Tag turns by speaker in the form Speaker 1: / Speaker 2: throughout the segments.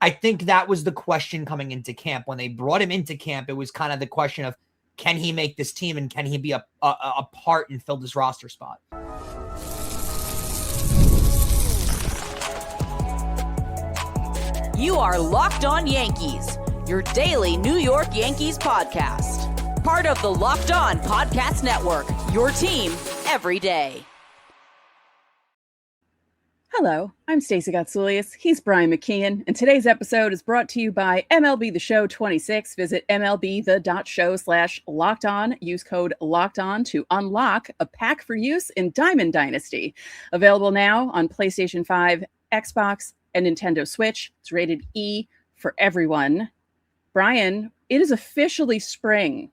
Speaker 1: I think that was the question coming into camp. When they brought him into camp, it was kind of the question of, can he make this team and can he be a part and fill this roster spot?
Speaker 2: You are Locked On Yankees, your daily New York Yankees podcast. Part of the Locked On Podcast Network, your team every day.
Speaker 3: Hello, I'm Stacey Gotsulias. He's Brian McKeon, and today's episode is brought to you by MLB The Show 26. Visit MLBTheShow/LockedOn. Use code LOCKEDON to unlock a pack for use in Diamond Dynasty. Available now on PlayStation 5, Xbox, and Nintendo Switch. It's rated E for everyone. Brian, it is officially spring.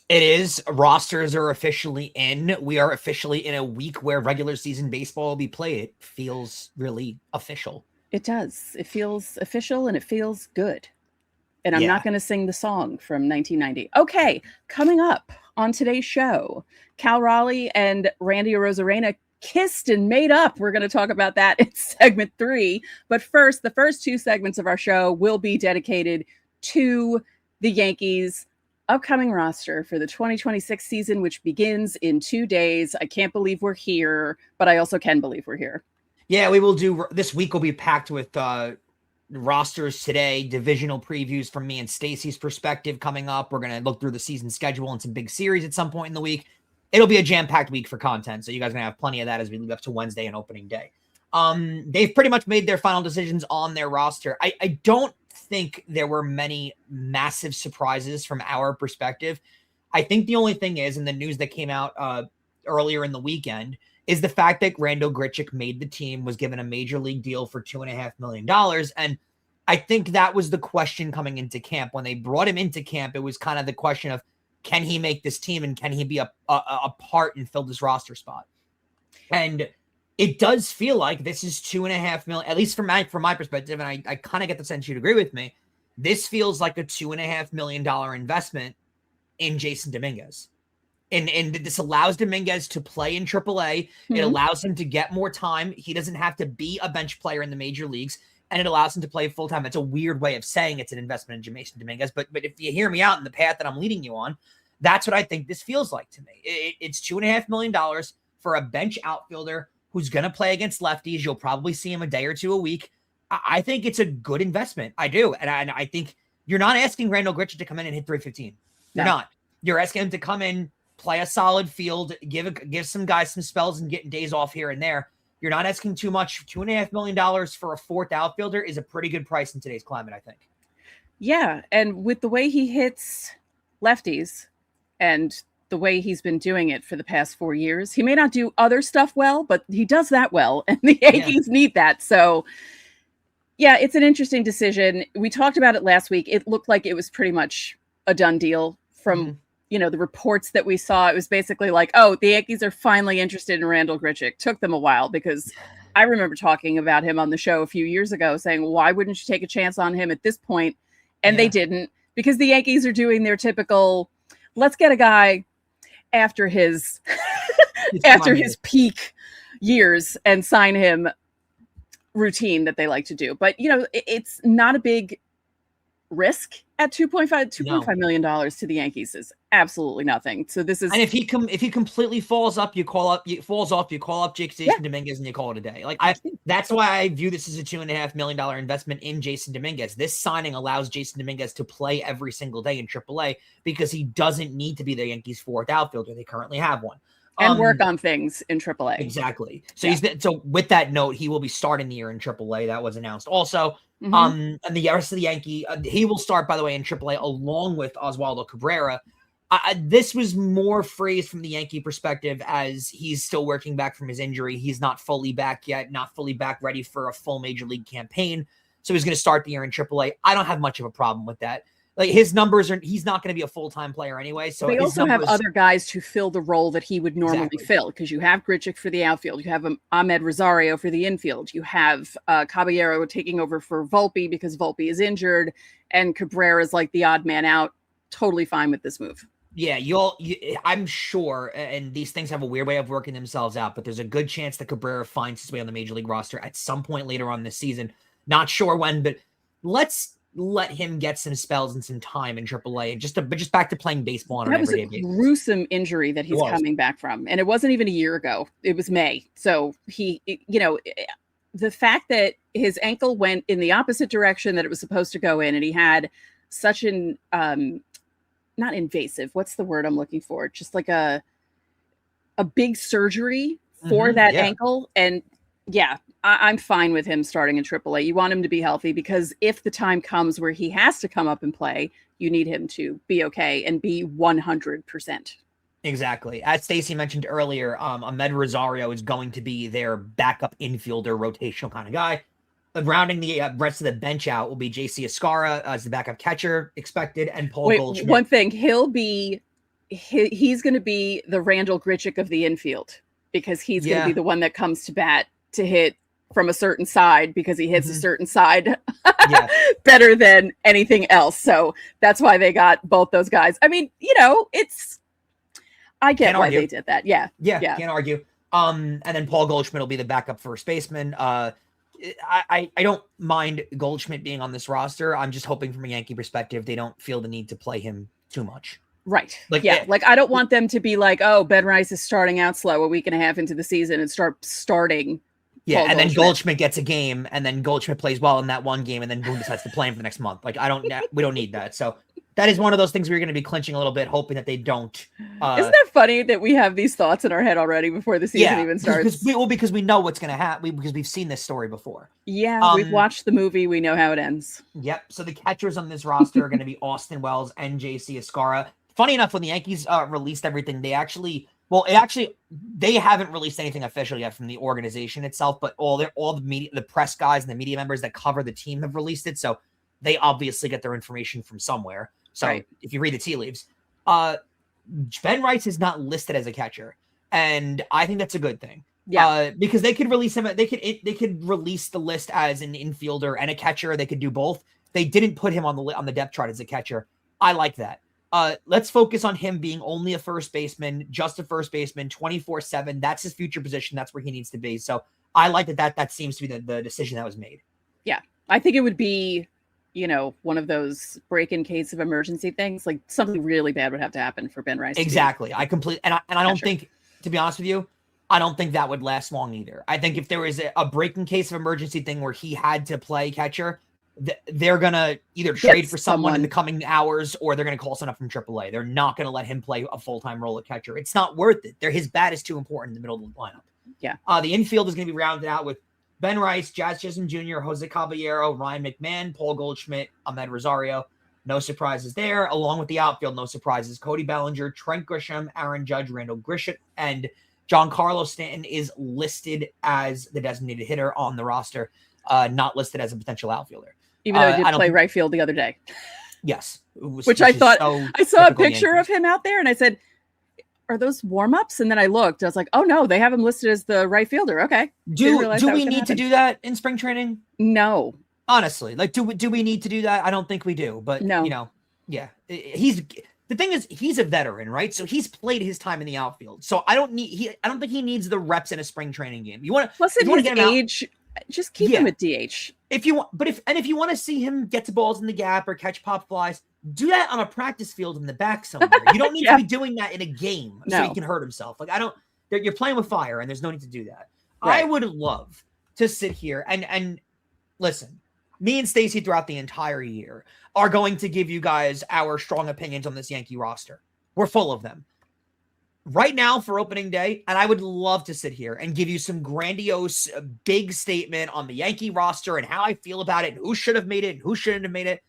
Speaker 1: It is. Rosters are officially in. We are officially in a week where regular season baseball will be played. It feels really official.
Speaker 3: It does. It feels official and it feels good. And I'm not going to sing the song from 1990. Okay, coming up on today's show, Cal Raleigh and Randy Arozarena kissed and made up. We're going to talk about that in segment 3. But first, the first 2 segments of our show will be dedicated to the Yankees' upcoming roster for the 2026 season, which begins in 2 days. I can't believe we're here, but I also can believe we're here.
Speaker 1: Yeah, we will do. This week will be packed with rosters today, divisional previews from me and Stacey's perspective coming up. We're going to look through the season schedule and some big series at some point in the week. It'll be a jam-packed week for content, so you guys are going to have plenty of that as we lead up to Wednesday and opening day. They've pretty much made their final decisions on their roster. I don't think there were many massive surprises from our perspective. I think the only thing is, in the news that came out earlier in the weekend, is the fact that Randall Grichuk made the team, was given a major league deal for $2.5 million. And I think that was the question coming into camp. When they brought him into camp, it was kind of the question of, can he make this team and can he be a part and fill this roster spot? And it does feel like this is $2.5 million, at least from my perspective, and I kind of get the sense you'd agree with me. This feels like a $2.5 million investment in Jason Dominguez. And this allows Dominguez to play in AAA. Mm-hmm. It allows him to get more time. He doesn't have to be a bench player in the major leagues, and it allows him to play full-time. It's a weird way of saying it's an investment in Jason Dominguez, but if you hear me out in the path that I'm leading you on, that's what I think this feels like to me. It's $2.5 million for a bench outfielder who's going to play against lefties. You'll probably see him a day or two a week. I think it's a good investment. I do. And I think you're not asking Randall Grichuk to come in and hit 315. You're not. You're asking him to come in, play a solid field, give some guys some spells and getting days off here and there. You're not asking too much. $2.5 million for a 4th outfielder is a pretty good price in today's climate, I think.
Speaker 3: Yeah. And with the way he hits lefties and the way he's been doing it for the past 4 years, he may not do other stuff well, but he does that well, and the Yankees need that. So yeah, it's an interesting decision. We talked about it last week. It looked like it was pretty much a done deal from, the reports that we saw. It was basically like, oh, the Yankees are finally interested in Randall Grichuk. Took them a while, because I remember talking about him on the show a few years ago saying, why wouldn't you take a chance on him at this point? And they didn't, because the Yankees are doing their typical, let's get a guy after his his peak years and sign him routine that they like to do. But it's not a big risk at $2.5 million to the Yankees is absolutely nothing. So this is,
Speaker 1: and if he completely falls off, you call up Jason Dominguez and you call it a day. That's why I view this as a $2.5 million investment in Jason Dominguez. This signing allows Jason Dominguez to play every single day in AAA because he doesn't need to be the Yankees' 4th outfielder. They currently have one.
Speaker 3: And work on things in AAA.
Speaker 1: Exactly. So so with that note, he will be starting the year in AAA. That was announced. Also, and the rest of the Yankee, he will start, by the way, in AAA along with Oswaldo Cabrera. This was more phrased from the Yankee perspective as he's still working back from his injury. He's not fully back yet, not fully back ready for a full major league campaign. So he's going to start the year in AAA. I don't have much of a problem with that. Like, his numbers he's not going to be a full-time player anyway. So
Speaker 3: they also have other guys to fill the role that he would normally fill, because you have Grichuk for the outfield. You have Ahmed Rosario for the infield. You have Caballero taking over for Volpe because Volpe is injured, and Cabrera is like the odd man out. Totally fine with this move.
Speaker 1: Yeah, I'm sure, and these things have a weird way of working themselves out, but there's a good chance that Cabrera finds his way on the major league roster at some point later on this season. Not sure when, but let's let him get some spells and some time in AAA, and just back to playing baseball on an everyday basis.
Speaker 3: That was a gruesome injury that he's coming back from, and it wasn't even a year ago. It was May. So the fact that his ankle went in the opposite direction that it was supposed to go in, and he had such an not invasive. What's the word I'm looking for? Just like a big surgery for that ankle, and I'm fine with him starting in AAA. You want him to be healthy, because if the time comes where he has to come up and play, you need him to be okay and be 100%.
Speaker 1: Exactly. As Stacey mentioned earlier, Ahmed Rosario is going to be their backup infielder, rotational kind of guy. Rounding the rest of the bench out will be JC Escarra as the backup catcher expected, and Paul Goldschmidt.
Speaker 3: One thing, he's going to be the Randall Grichuk of the infield, because he's going to be the one that comes to bat to hit from a certain side, because he hits a certain side better than anything else. So that's why they got both those guys. I mean, I get why they did that. Yeah.
Speaker 1: Can't argue. And then Paul Goldschmidt will be the backup first baseman. I don't mind Goldschmidt being on this roster. I'm just hoping from a Yankee perspective, they don't feel the need to play him too much.
Speaker 3: Right. Like I don't want them to be like, oh, Ben Rice is starting out slow a week and a half into the season and starting.
Speaker 1: Yeah, Paul and then Goldschmidt gets a game, and then Goldschmidt plays well in that one game, and then boom, decides to play him for the next month. Like, we don't need that. So that is one of those things we're going to be clinching a little bit, hoping that they don't.
Speaker 3: Isn't that funny that we have these thoughts in our head already before the season even starts?
Speaker 1: Because we know what's going to happen, because we've seen this story before.
Speaker 3: Yeah, we've watched the movie. We know how it ends.
Speaker 1: Yep. So the catchers on this roster are going to be Austin Wells and JC Escarra. Funny enough, when the Yankees released everything, they haven't released anything official yet from the organization itself, but all the media, the press guys and the media members that cover the team have released it. So they obviously get their information from somewhere. So if you read the tea leaves, Ben Rice is not listed as a catcher, and I think that's a good thing. Yeah, because they could release him. They could release the list as an infielder and a catcher. They could do both. They didn't put him on the depth chart as a catcher. I like that. Let's focus on him being only a first baseman, just a first baseman, 24/7. That's his future position. That's where he needs to be. So I like that seems to be the decision that was made. Yeah.
Speaker 3: I think it would be, one of those break in case of emergency things. Like something really bad would have to happen for Ben Rice.
Speaker 1: Exactly. I don't think, to be honest with you, I don't think that would last long either. I think if there was a break in case of emergency thing where he had to play catcher, they're going to either trade for someone in the coming hours, or they're going to call someone up from AAA. They're not going to let him play a full-time role at catcher. It's not worth it. His bat is too important in the middle of the lineup.
Speaker 3: Yeah.
Speaker 1: The infield is going to be rounded out with Ben Rice, Jazz Chisholm Jr., Jose Caballero, Ryan McMahon, Paul Goldschmidt, Ahmed Rosario. No surprises there. Along with the outfield, no surprises. Cody Bellinger, Trent Grisham, Aaron Judge, Randall Grichuk, and Giancarlo Stanton is listed as the designated hitter on the roster, not listed as a potential outfielder.
Speaker 3: Even though he did play right field the other day.
Speaker 1: Yes.
Speaker 3: Which I thought, I saw a picture of him out there and I said, are those warm-ups? And then I looked, I was like, oh no, they have him listed as the right fielder. Okay.
Speaker 1: Do we need to do that in spring training?
Speaker 3: No.
Speaker 1: Honestly, do we need to do that? I don't think we do, but no. The thing is, he's a veteran, right? So he's played his time in the outfield. So I don't think he needs the reps in a spring training game.
Speaker 3: Plus at his age, just keep him at DH.
Speaker 1: If you want to see him get to balls in the gap or catch pop flies, do that on a practice field in the back somewhere. You don't need to be doing that in a game so he can hurt himself. You're playing with fire and there's no need to do that. Right. I would love to sit here and listen. Me and Stacey throughout the entire year are going to give you guys our strong opinions on this Yankee roster. We're full of them. Right now for opening day, and I would love to sit here and give you some grandiose, big statement on the Yankee roster and how I feel about it, and who should have made it and who shouldn't have made it.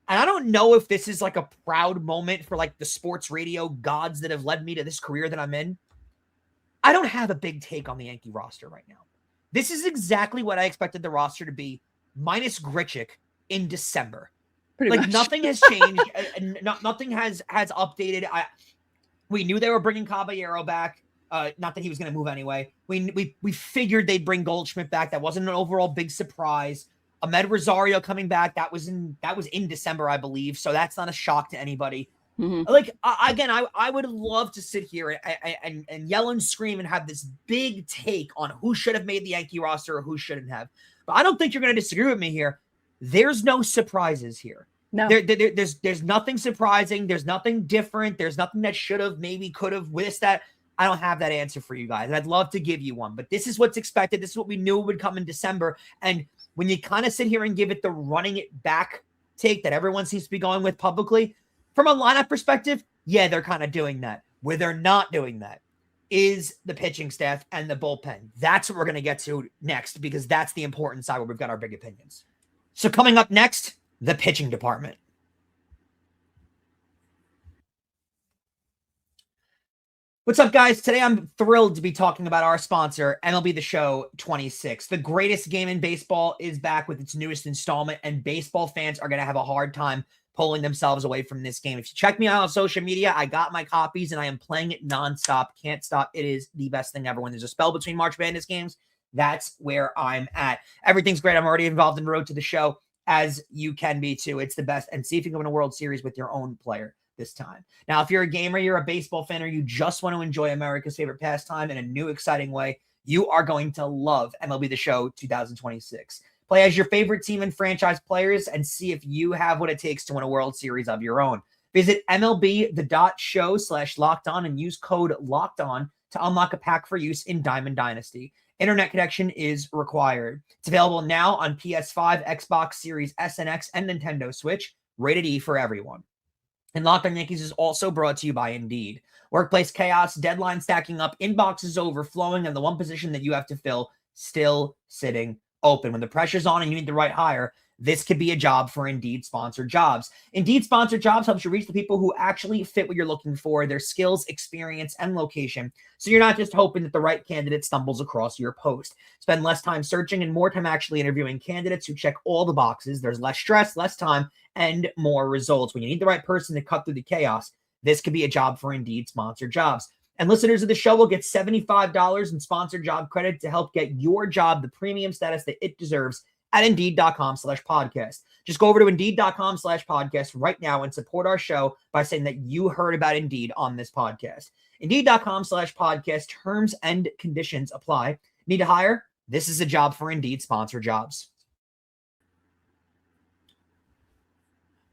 Speaker 1: And I don't know if this is like a proud moment for the sports radio gods that have led me to this career that I'm in. I don't have a big take on the Yankee roster right now. This is exactly what I expected the roster to be, minus Grichuk in December.
Speaker 3: Pretty much.
Speaker 1: Nothing has changed. Nothing has updated. We knew they were bringing Caballero back. Not that he was going to move anyway. We figured they'd bring Goldschmidt back. That wasn't an overall big surprise. Ahmed Rosario coming back. That was in December, I believe. So that's not a shock to anybody. Mm-hmm. I would love to sit here and yell and scream and have this big take on who should have made the Yankee roster or who shouldn't have. But I don't think you're going to disagree with me here. there's no surprises here.
Speaker 3: No.
Speaker 1: There's nothing surprising. There's nothing different. There's nothing that should have, maybe could have, with that. I don't have that answer for you guys. And I'd love to give you one, but this is what's expected. This is what we knew would come in December. And when you kind of sit here and give it the running it back take that everyone seems to be going with publicly, from a lineup perspective, yeah, they're kind of doing that. Where they're not doing that is the pitching staff and the bullpen. That's what we're going to get to next, because that's the important side where we've got our big opinions. So coming up next, the pitching department. What's up, guys? Today I'm thrilled to be talking about our sponsor, MLB The Show 26. The greatest game in baseball is back with its newest installment, and baseball fans are going to have a hard time pulling themselves away from this game. If you check me out on social media, I got my copies and I am playing it nonstop. Can't stop. It is the best thing ever. When there's a spell between March Madness games, that's where I'm at. Everything's great. I'm already involved in the road to the show, as you can be too. It's the best. And see if you can win a World Series with your own player this time. Now, if you're a gamer, you're a baseball fan, or you just want to enjoy America's favorite pastime in a new, exciting way, you are going to love MLB The Show 2026. Play as your favorite team and franchise players and see if you have what it takes to win a World Series of your own. Visit MLB.show/lockedon and use code LOCKEDON to unlock a pack for use in Diamond Dynasty. Internet connection is required. It's available now on PS5, Xbox Series S and X, and Nintendo Switch. Rated E for everyone. And Locked On Yankees is also brought to you by Indeed. Workplace chaos, deadline stacking up, inboxes overflowing, and the one position that you have to fill still sitting open. When the pressure's on and you need the right hire, this could be a job for Indeed Sponsored Jobs. Indeed Sponsored Jobs helps you reach the people who actually fit what you're looking for, their skills, experience, and location. So you're not just hoping that the right candidate stumbles across your post. Spend less time searching and more time actually interviewing candidates who check all the boxes. There's less stress, less time, and more results. When you need the right person to cut through the chaos, this could be a job for Indeed Sponsored Jobs. And listeners of the show will get $75 in sponsored job credit to help get your job the premium status that it deserves at Indeed.com/podcast. Just go over to Indeed.com/podcast right now and support our show by saying that you heard about Indeed on this podcast. Indeed.com/podcast. Terms and conditions apply. Need to hire? This is a job for Indeed Sponsored Jobs.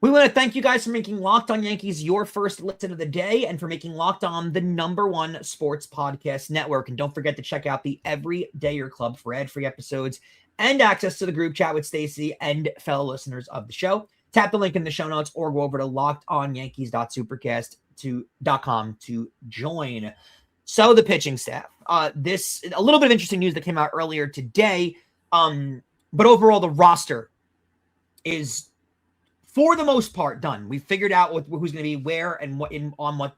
Speaker 1: We want to thank you guys for making Locked On Yankees your first listen of the day, and for making Locked On the #1 sports podcast network. And don't forget to check out the Everydayer Club for ad-free episodes and access to the group chat with Stacey and fellow listeners of the show. Tap the link in the show notes or go over to lockedonyankees.supercast.com to join. So the pitching staff. This a little bit of interesting news that came out earlier today. But overall, the roster is, for the most part, done. We figured out who's going to be where and what in what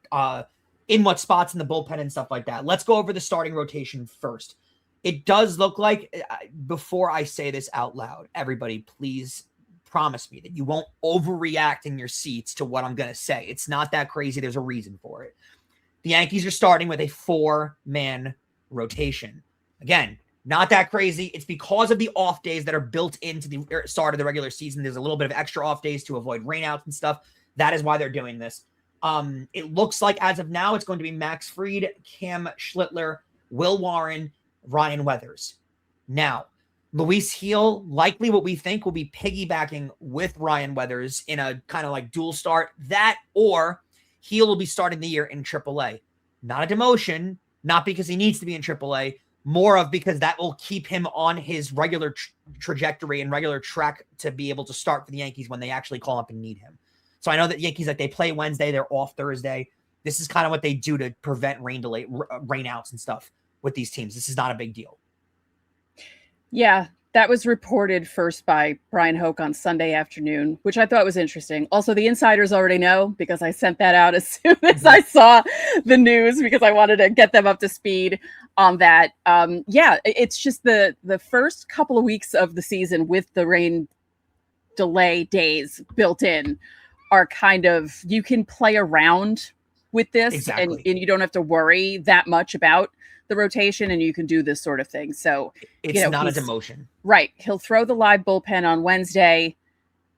Speaker 1: spots in the bullpen and stuff like that. Let's go over the starting rotation first. It does look like, before I say this out loud, everybody, please promise me that you won't overreact in your seats to what I'm going to say. It's not that crazy. There's a reason for it. The Yankees are starting with a 4-man rotation. Again, not that crazy. It's because of the off days that are built into the start of the regular season. There's a little bit of extra off days to avoid rainouts and stuff. That is why they're doing this. It looks like, as of now, it's going to be Max Fried, Cam Schlittler, Will Warren, Ryan Weathers. Now, Luis Gil, likely what we think will be piggybacking with Ryan Weathers in a kind of like dual start. That, or Gil will be starting the year in AAA. Not a demotion, not because he needs to be in AAA, more of because that will keep him on his regular trajectory and regular track to be able to start for the Yankees when they actually call up and need him. So I know that Yankees, like, they play Wednesday, they're off Thursday. This is kind of what they do to prevent rainouts and stuff with these teams. This is not a big deal.
Speaker 3: Yeah, that was reported first by Brian Hoke on Sunday afternoon, which I thought was interesting. Also, the insiders already know, because I sent that out as soon as I saw the news, because I wanted to get them up to speed on that. Yeah, it's just the first couple of weeks of the season with the rain delay days built in are kind of, you can play around with this. Exactly. and you don't have to worry that much about the rotation, and you can do this sort of thing. So
Speaker 1: it's not a demotion.
Speaker 3: Right. He'll throw the live bullpen on Wednesday.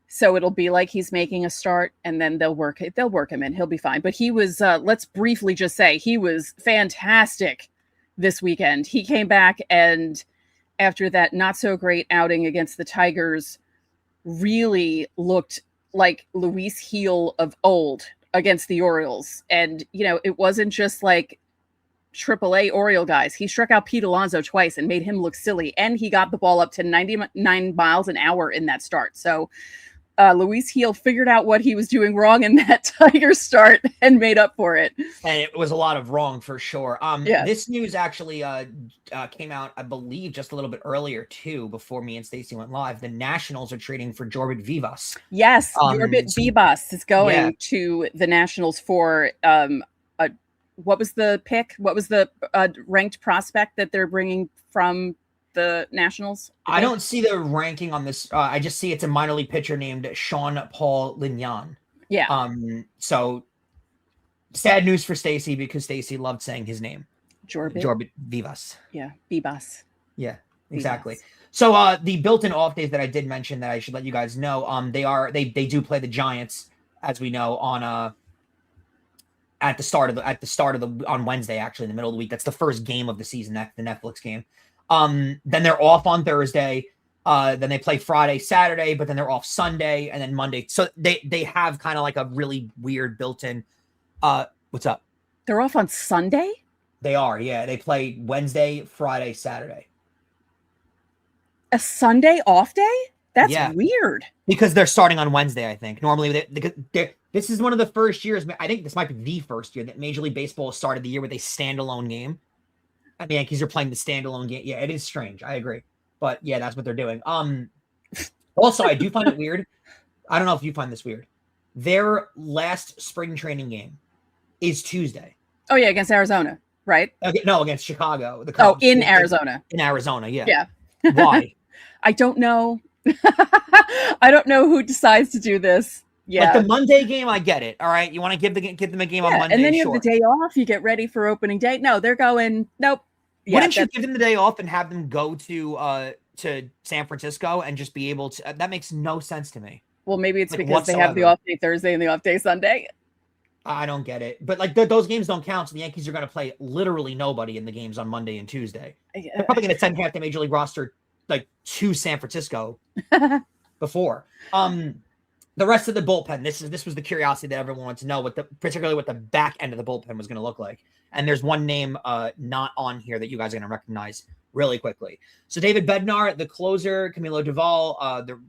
Speaker 3: So it'll be like he's making a start, and then they'll work him in. He'll be fine. But he was, let's briefly just say, he was fantastic this weekend. He came back, and after that not so great outing against the Tigers, really looked like Luis Heel of old against the Orioles. And, it wasn't just like AAA Oriole guys. He struck out Pete Alonso twice and made him look silly. And he got the ball up to 99 miles an hour in that start. So Luis Heel figured out what he was doing wrong in that Tiger start and made up for it.
Speaker 1: And it was a lot of wrong for sure.
Speaker 3: Yeah.
Speaker 1: This news actually came out, I believe, just a little bit earlier too, before me and Stacey went live. The Nationals are trading for Gerrit Vivas.
Speaker 3: Yes, Gerrit Vivas is going to the Nationals for what was the pick? What was the ranked prospect that they're bringing from the Nationals?
Speaker 1: I don't see the ranking on this. I just see it's a minor league pitcher named Sean Paul Lignan.
Speaker 3: Yeah.
Speaker 1: So sad news for Stacey because Stacey loved saying his name.
Speaker 3: Gerrit
Speaker 1: Vivas.
Speaker 3: Yeah, Vivas.
Speaker 1: Yeah, exactly.
Speaker 3: Vivas.
Speaker 1: So the built-in off days that I did mention that I should let you guys know, they do play the Giants, as we know, on at the start of the on Wednesday, actually, in the middle of the week. That's the first game of the season, that's the Netflix game. Then they're off on Thursday. Then they play Friday, Saturday, but then they're off Sunday and then Monday. So they have kind of like a really weird built-in. What's up?
Speaker 3: They're off on Sunday?
Speaker 1: They are, yeah. They play Wednesday, Friday, Saturday.
Speaker 3: A Sunday off day? That's weird.
Speaker 1: Because they're starting on Wednesday, I think. Normally, this is one of the first years. I think this might be the first year that Major League Baseball started the year with a standalone game. And the Yankees are playing the standalone game. Yeah, it is strange. I agree. But yeah, that's what they're doing. Also, I do find it weird. I don't know if you find this weird. Their last spring training game is Tuesday.
Speaker 3: Oh, yeah, against Arizona, right?
Speaker 1: No, against Chicago. The Cubs.
Speaker 3: In Arizona.
Speaker 1: In Arizona, yeah.
Speaker 3: Yeah.
Speaker 1: Why?
Speaker 3: I don't know. I don't know who decides to do this. Yeah.
Speaker 1: Like the Monday game, I get it. All right. You want to give them a game on Monday.
Speaker 3: And then you have the day off. You get ready for opening day. No, they're going, nope.
Speaker 1: Wouldn't you give them the day off and have them go to San Francisco and just be able to? That makes no sense to me.
Speaker 3: Well, maybe it's because they have the off day Thursday and the off day Sunday.
Speaker 1: I don't get it. But like those games don't count. So the Yankees are going to play literally nobody in the games on Monday and Tuesday. They're probably going to send half the Major League roster like to San Francisco before. The rest of the bullpen. This was the curiosity that everyone wanted to know, particularly what the back end of the bullpen was going to look like. And there's one name not on here that you guys are going to recognize really quickly. So David Bednar, the closer, Camilo Doval, the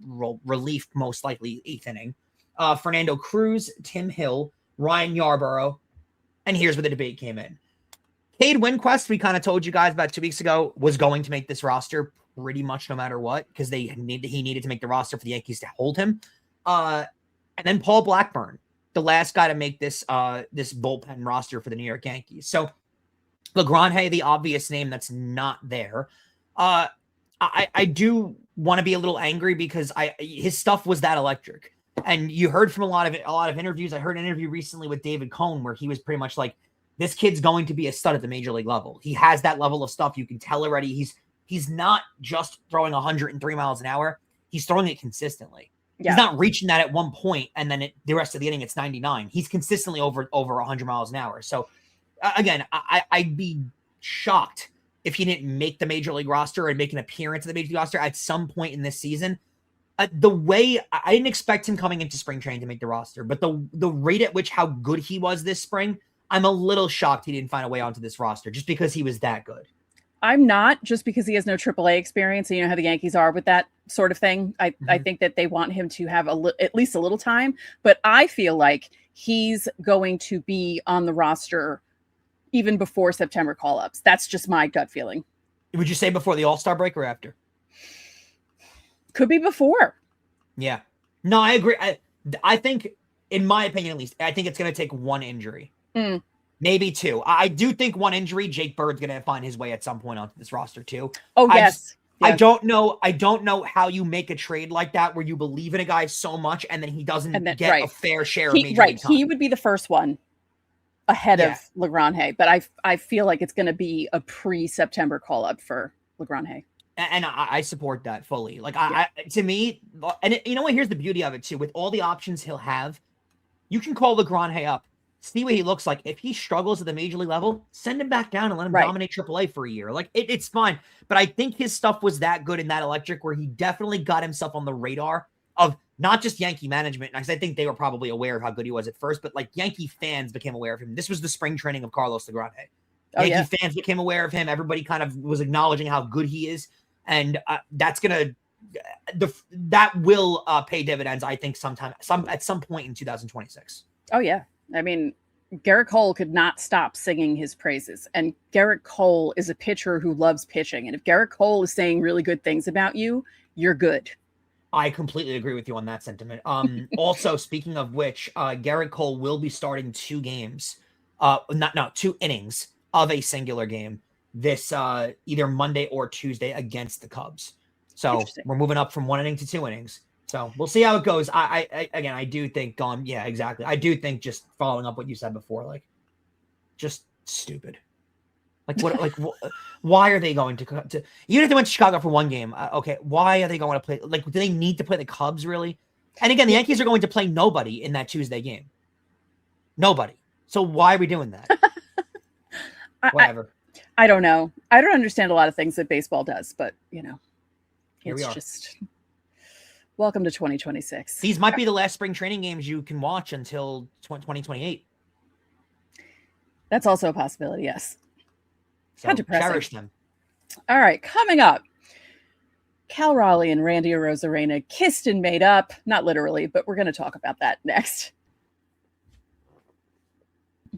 Speaker 1: relief, most likely 8th inning, Fernando Cruz, Tim Hill, Ryan Yarborough, and here's where the debate came in. Cade Winquist, we kind of told you guys about 2 weeks ago, was going to make this roster pretty much no matter what because he needed to make the roster for the Yankees to hold him. And then Paul Blackburn, the last guy to make this bullpen roster for the New York Yankees. So LeGrange, the obvious name that's not there. I do want to be a little angry because his stuff was that electric. And you heard from a lot of interviews. I heard an interview recently with David Cohn where he was pretty much like, this kid's going to be a stud at the major league level. He has that level of stuff. You can tell already. He's not just throwing 103 miles an hour. He's throwing it consistently. Yeah. He's not reaching that at one point and then the rest of the inning it's 99. He's consistently over 100 miles an hour. So again, I'd be shocked if he didn't make the major league roster and make an appearance at the major league roster at some point in this season. The way I didn't expect him coming into spring training to make the roster, but the rate at which how good he was this spring, I'm a little shocked he didn't find a way onto this roster just because he was that good.
Speaker 3: I'm not, just because he has no AAA experience. And you know how the Yankees are with that sort of thing. I think that they want him to have at least a little time, but I feel like he's going to be on the roster even before September call-ups. That's just my gut feeling.
Speaker 1: Would you say before the All-Star break or after?
Speaker 3: Could be before.
Speaker 1: Yeah. No, I agree. I think, in my opinion at least, I think it's going to take one injury. Maybe two. I do think one injury, Jake Bird's going to find his way at some point onto this roster too.
Speaker 3: Oh, yes.
Speaker 1: I don't know how you make a trade like that where you believe in a guy so much and then he doesn't get a fair share of major league time.
Speaker 3: He would be the first one ahead of LeGrange, but I feel like it's going to be a pre-September call-up for LeGrange.
Speaker 1: And I support that fully. Like to me, and you know what? Here's the beauty of it too. With all the options he'll have, you can call LeGrange up, see what he looks like. If he struggles at the major league level, send him back down and let him dominate AAA for a year. Like it's fine. But I think his stuff was that good and that electric where he definitely got himself on the radar of not just Yankee management, because I think they were probably aware of how good he was at first, but like Yankee fans became aware of him. This was the spring training of Carlos LeGrange. Yankee fans became aware of him. Everybody kind of was acknowledging how good he is. And that will pay dividends, I think, at some point in 2026.
Speaker 3: Oh, yeah. I mean, Gerrit Cole could not stop singing his praises. And Gerrit Cole is a pitcher who loves pitching. And if Gerrit Cole is saying really good things about you, you're good.
Speaker 1: I completely agree with you on that sentiment. Also, speaking of which, Gerrit Cole will be starting 2 innings of a singular game this either Monday or Tuesday against the Cubs. So we're moving up from 1 inning to 2 innings. So we'll see how it goes. I do think yeah, exactly. I do think, just following up what you said before, like, just stupid. Why are they going to even if they went to Chicago for 1 game? Okay, why are they going to play? Like, do they need to play the Cubs really? And again, the Yankees are going to play nobody in that Tuesday game. Nobody. So why are we doing that? Whatever.
Speaker 3: I don't know. I don't understand a lot of things that baseball does, but it's just welcome to 2026.
Speaker 1: These might be the last spring training games you can watch until 2028.
Speaker 3: That's also a possibility. Yes.
Speaker 1: So
Speaker 3: How depressing.
Speaker 1: Cherish them.
Speaker 3: All right, coming up, Cal Raleigh and Randal Grichuk kissed and made up. Not literally, but we're going to talk about that next.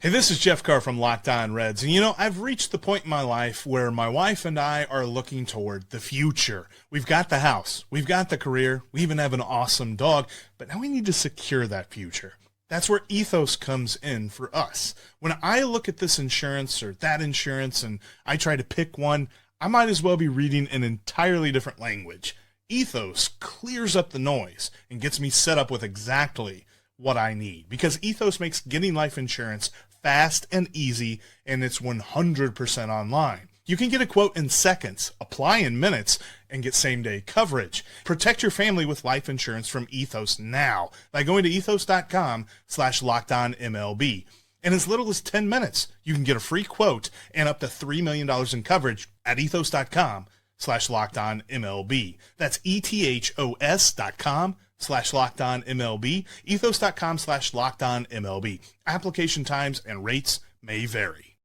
Speaker 4: Hey, this is Jeff Carr from Locked On Reds. And I've reached the point in my life where my wife and I are looking toward the future. We've got the house, we've got the career, we even have an awesome dog, but now we need to secure that future. That's where Ethos comes in for us. When I look at this insurance or that insurance and I try to pick one, I might as well be reading an entirely different language. Ethos clears up the noise and gets me set up with exactly what I need, because Ethos makes getting life insurance fast and easy, and it's 100% online. You can get a quote in seconds, apply in minutes, and get same-day coverage. Protect your family with life insurance from Ethos now by going to ethos.com/lockedonmlb. In as little as 10 minutes, you can get a free quote and up to $3 million in coverage at ethos.com/lockedonmlb. That's ethos.com/lockedonmlb, ethos.com/lockedonmlb. Application times and rates may vary.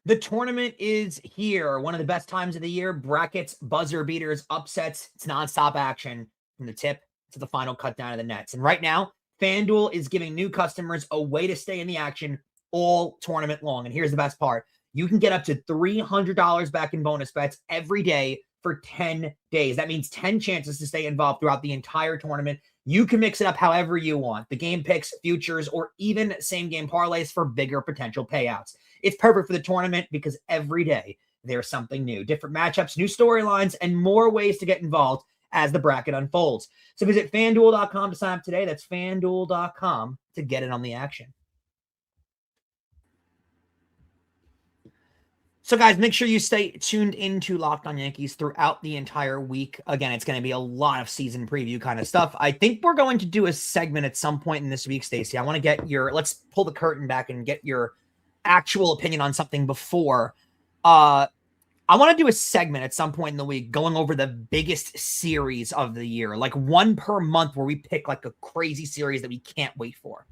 Speaker 1: The tournament is here. One of the best times of the year. Brackets, buzzer beaters, upsets. It's nonstop action from the tip to the final cut down of the nets. And right now, FanDuel is giving new customers a way to stay in the action all tournament long. And here's the best part. You can get up to $300 back in bonus bets every day for 10 days. That means 10 chances to stay involved throughout the entire tournament. You can mix it up however you want. The game picks, futures, or even same-game parlays for bigger potential payouts. It's perfect for the tournament because every day there's something new. Different matchups, new storylines, and more ways to get involved as the bracket unfolds. So visit FanDuel.com to sign up today. That's FanDuel.com to get in on the action. So, guys, make sure you stay tuned into Locked On Yankees throughout the entire week. Again, it's going to be a lot of season preview kind of stuff. I think we're going to do a segment at some point in this week, Stacey. I want to get let's pull the curtain back and get your actual opinion on something before. I want to do a segment at some point in the week going over the biggest series of the year, like one per month where we pick like a crazy series that we can't wait for.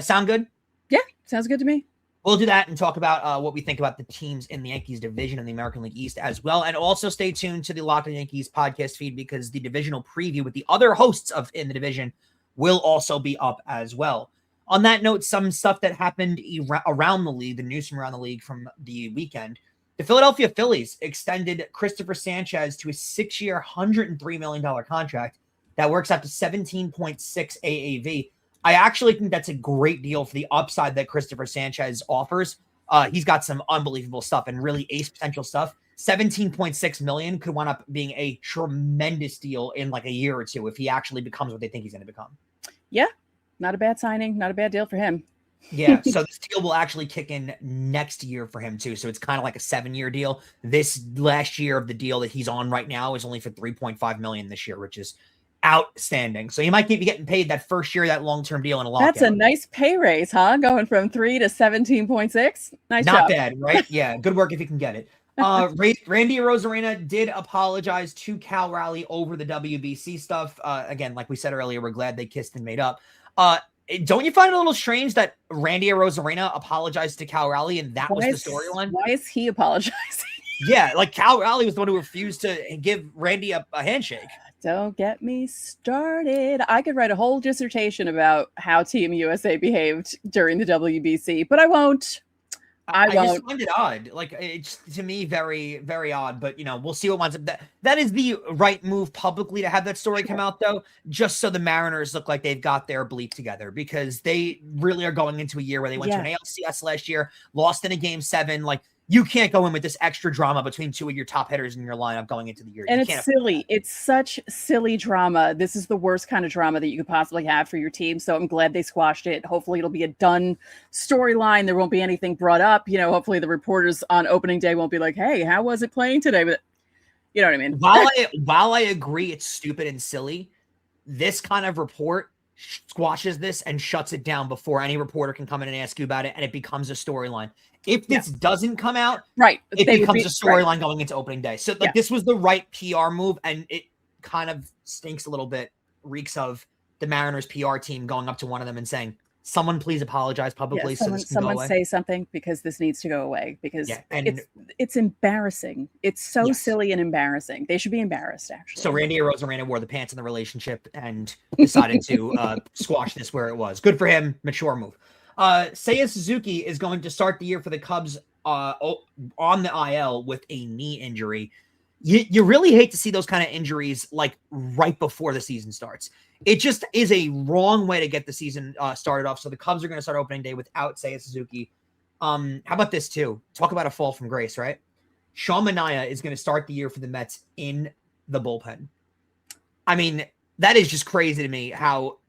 Speaker 1: Sound good?
Speaker 3: Yeah, sounds good to me.
Speaker 1: We'll do that and talk about what we think about the teams in the Yankees division and the American League East as well. And also stay tuned to the Locked On Yankees podcast feed because the divisional preview with the other hosts in the division will also be up as well. On that note, some stuff that happened around the league, the news from around the league from the weekend. The Philadelphia Phillies extended Christopher Sanchez to a 6-year, $103 million contract that works out to 17.6 AAV. I actually think that's a great deal for the upside that Christopher Sanchez offers. He's got some unbelievable stuff and really ace potential stuff. 17.6 million could wind up being a tremendous deal in like a year or two if he actually becomes what they think he's going to become.
Speaker 3: Yeah, not a bad signing, not a bad deal for him.
Speaker 1: Yeah, so this deal will actually kick in next year for him too. So it's kind of like a 7-year deal. This last year of the deal that he's on right now is only for 3.5 million this year, which is outstanding. So he might be getting paid that first year, that long-term deal in a lockout.
Speaker 3: That's a nice pay raise, huh? Going from 3 to 17.6. Nice
Speaker 1: Not
Speaker 3: job.
Speaker 1: bad, right? Yeah, good work if you can get it. Randy Arozarena did apologize to Cal Raleigh over the WBC stuff. Again, like we said earlier, we're glad they kissed and made up. Don't you find it a little strange that Randy Arozarena apologized to Cal Raleigh and that was the storyline?
Speaker 3: Why is he apologizing?
Speaker 1: Yeah, like Cal Raleigh was the one who refused to give Randy a handshake.
Speaker 3: Don't get me started. I could write a whole dissertation about how Team USA behaved during the WBC, but I won't. I won't.
Speaker 1: Just find it odd. Like, it's to me very, very odd. But we'll see what winds up. That is the right move publicly to have that story come out, though, just so the Mariners look like they've got their bleep together, because they really are going into a year where they went to an ALCS last year, lost in a Game 7. Like, you can't go in with this extra drama between two of your top hitters in your lineup going into the year.
Speaker 3: And it's silly. It's such silly drama. This is the worst kind of drama that you could possibly have for your team. So I'm glad they squashed it. Hopefully it'll be a done storyline. There won't be anything brought up. Hopefully the reporters on opening day won't be like, hey, how was it playing today? But you know what I mean?
Speaker 1: While I agree it's stupid and silly, this kind of report squashes this and shuts it down before any reporter can come in and ask you about it, and it becomes a storyline. If this doesn't come out, it becomes a storyline going into opening day. So this was the right PR move, and it kind of stinks a little bit, reeks of the Mariners PR team going up to one of them and saying, someone please apologize publicly.
Speaker 3: Someone say something, because this needs to go away, because it's embarrassing. It's so silly and embarrassing. They should be embarrassed, actually.
Speaker 1: So Randy Arozarena wore the pants in the relationship and decided to squash this where it was. Good for him. Mature move. Seiya Suzuki is going to start the year for the Cubs on the IL with a knee injury. You really hate to see those kind of injuries like right before the season starts. It just is a wrong way to get the season started off. So the Cubs are going to start opening day without Seiya Suzuki. How about this too? Talk about a fall from grace, right? Sean Manaea is going to start the year for the Mets in the bullpen. I mean, that is just crazy to me how,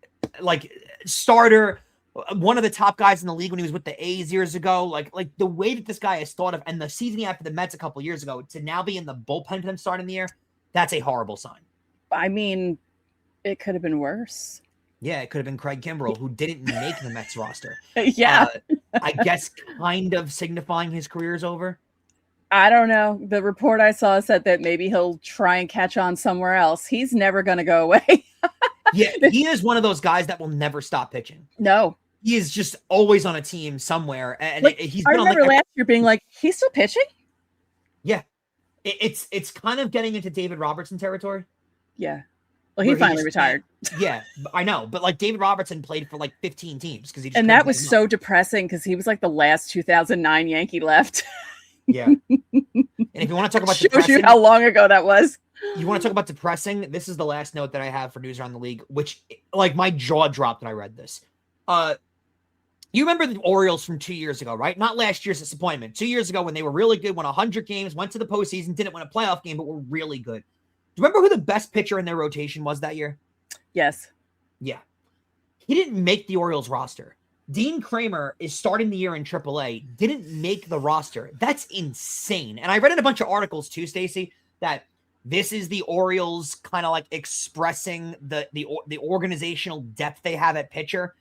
Speaker 1: like, starter, one of the top guys in the league when he was with the A's years ago, like the way that this guy is thought of, and the season he had for the Mets a couple years ago to now be in the bullpen for them starting the year, that's a horrible sign.
Speaker 3: I mean, it could have been worse.
Speaker 1: Yeah, it could have been Craig Kimbrell, who didn't make the Mets roster. I guess kind of signifying his career is over.
Speaker 3: I don't know. The report I saw said that maybe he'll try and catch on somewhere else. He's never going to go away.
Speaker 1: Yeah, he is one of those guys that will never stop pitching.
Speaker 3: No.
Speaker 1: He is just always on a team somewhere. And he's
Speaker 3: I
Speaker 1: been
Speaker 3: remember last year being like, he's still pitching?
Speaker 1: Yeah. It's kind of getting into David Robertson territory.
Speaker 3: Yeah. Well, he finally retired.
Speaker 1: Yeah, I know. But like David Robertson played for like 15 teams because he just,
Speaker 3: and that was so depressing because he was like the last 2009 Yankee left.
Speaker 1: Yeah. And if you want to talk about
Speaker 3: shows you how long ago that was.
Speaker 1: You want to talk about depressing? This is the last note that I have for news around the league, which like my jaw dropped when I read this. You remember the Orioles from 2 years ago, right? Not last year's disappointment. 2 years ago when they were really good, won 100 games, went to the postseason, didn't win a playoff game, but were really good. Do you remember who the best pitcher in their rotation was that year?
Speaker 3: Yes.
Speaker 1: Yeah. He didn't make the Orioles roster. Dean Kramer is starting the year in AAA, didn't make the roster. That's insane. And I read in a bunch of articles too, Stacey, that this is the Orioles kind of like expressing the organizational depth they have at pitcher.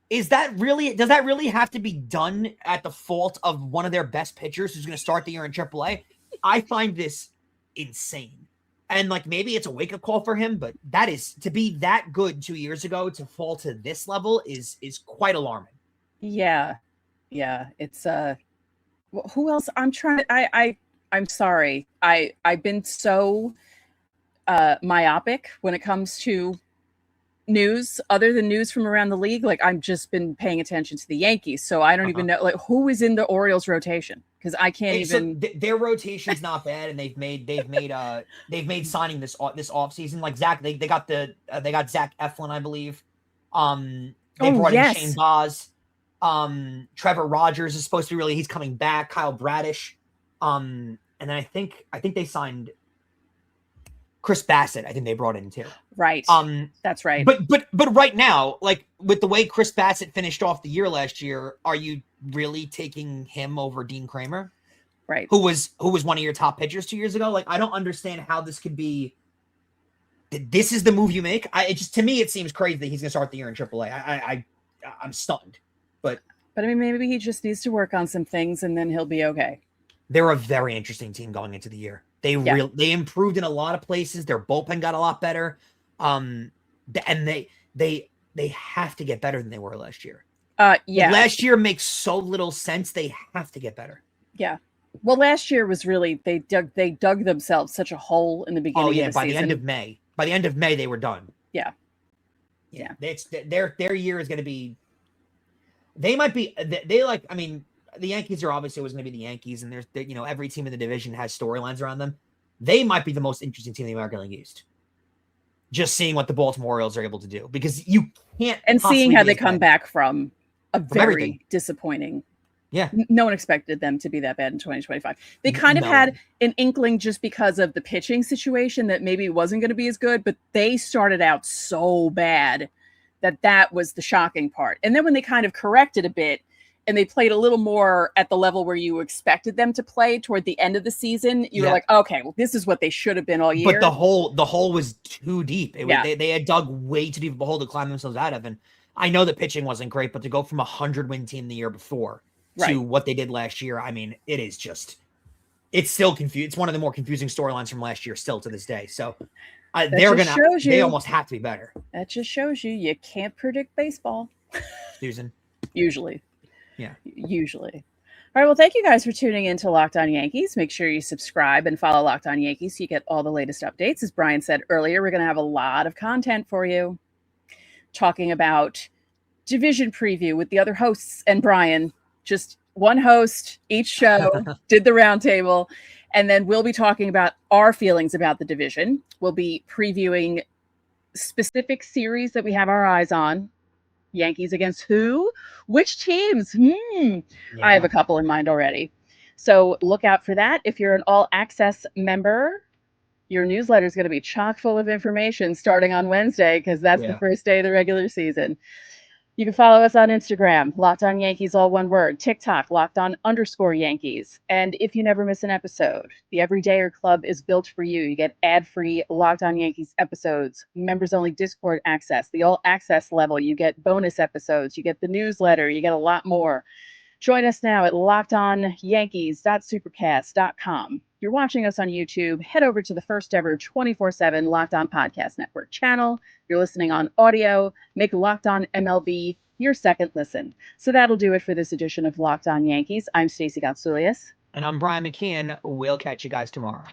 Speaker 1: Does that really have to be done at the fault of one of their best pitchers who's going to start the year in AAA? I find this insane. And like, maybe it's a wake-up call for him, but that is, to be that good 2 years ago to fall to this level is quite alarming.
Speaker 3: Yeah. Yeah. It's who else? I'm sorry. I've been so myopic when it comes to news other than news from around the league. Like, I've just been paying attention to the Yankees, so I don't even know like who is in the Orioles rotation, because I can't even.
Speaker 1: Their rotation's not bad, and they've made signing this off season. Like Zach, they got Zach Eflin, I believe. They brought in Shane Baz. Trevor Rogers is supposed to be he's coming back. Kyle Bradish, and then I think they signed Chris Bassett. I think they brought in too.
Speaker 3: Right. That's right.
Speaker 1: But right now, like with the way Chris Bassett finished off the year last year, are you really taking him over Dean Kramer?
Speaker 3: Right.
Speaker 1: Who was one of your top pitchers 2 years ago? Like, I don't understand how this could be. This is the move you make. To me, it seems crazy that he's going to start the year in AAA. I'm stunned. But
Speaker 3: I mean, maybe he just needs to work on some things and then he'll be okay.
Speaker 1: they're a very interesting team going into the year. They improved in a lot of places. Their bullpen got a lot better. And they have to get better than they were last year. Last year makes so little sense. They have to get better.
Speaker 3: Yeah. Well, last year was really they dug themselves such a hole in the beginning.
Speaker 1: Oh yeah,
Speaker 3: of the
Speaker 1: by
Speaker 3: season.
Speaker 1: the end of May. By the end of May, they were done.
Speaker 3: Yeah.
Speaker 1: It's their year is going to be. They might be. They like. I mean, the Yankees are obviously always going to be the Yankees, and there's every team in the division has storylines around them. They might be the most interesting team in the American League East. Just seeing what the Baltimore Orioles are able to do, because you can't.
Speaker 3: And seeing how they come back from a very disappointing.
Speaker 1: Yeah.
Speaker 3: No one expected them to be that bad in 2025. They kind of had an inkling just because of the pitching situation that maybe it wasn't going to be as good, but they started out so bad that was the shocking part. And then when they kind of corrected a bit and they played a little more at the level where you expected them to play toward the end of the season, you were like, okay, well, this is what they should have been all year.
Speaker 1: But the hole was too deep. They had dug way too deep of a hole to climb themselves out of. And I know the pitching wasn't great, but to go from 100-win team the year before to what they did last year, I mean, it's still confused. It's one of the more confusing storylines from last year still to this day. So they almost have to be better.
Speaker 3: That just shows you can't predict baseball.
Speaker 1: Susan.
Speaker 3: Usually.
Speaker 1: Yeah.
Speaker 3: Usually. All right. Well, thank you guys for tuning in to Locked On Yankees. Make sure you subscribe and follow Locked On Yankees so you get all the latest updates. As Brian said earlier, we're going to have a lot of content for you talking about division preview with the other hosts and Brian. Just one host each show, did the roundtable, and then we'll be talking about our feelings about the division. We'll be previewing specific series that we have our eyes on. Yankees against who? Which teams? I have a couple in mind already. So look out for that. If you're an All Access member, your newsletter is going to be chock full of information starting on Wednesday because that's the first day of the regular season. You can follow us on Instagram, Locked On Yankees, all one word, TikTok, LockedOn_Yankees. And if you never miss an episode, the Everydayer Club is built for you. You get ad-free Locked On Yankees episodes, members-only Discord access, the all-access level. You get bonus episodes. You get the newsletter. You get a lot more. Join us now at LockedOnYankees.supercast.com. If you're watching us on YouTube, head over to the first ever 24/7 Locked On Podcast Network channel. If you're listening on audio, make Locked On MLB your second listen. So that'll do it for this edition of Locked On Yankees. I'm Stacey Gotsulias.
Speaker 1: And I'm Brian McKeon. We'll catch you guys tomorrow.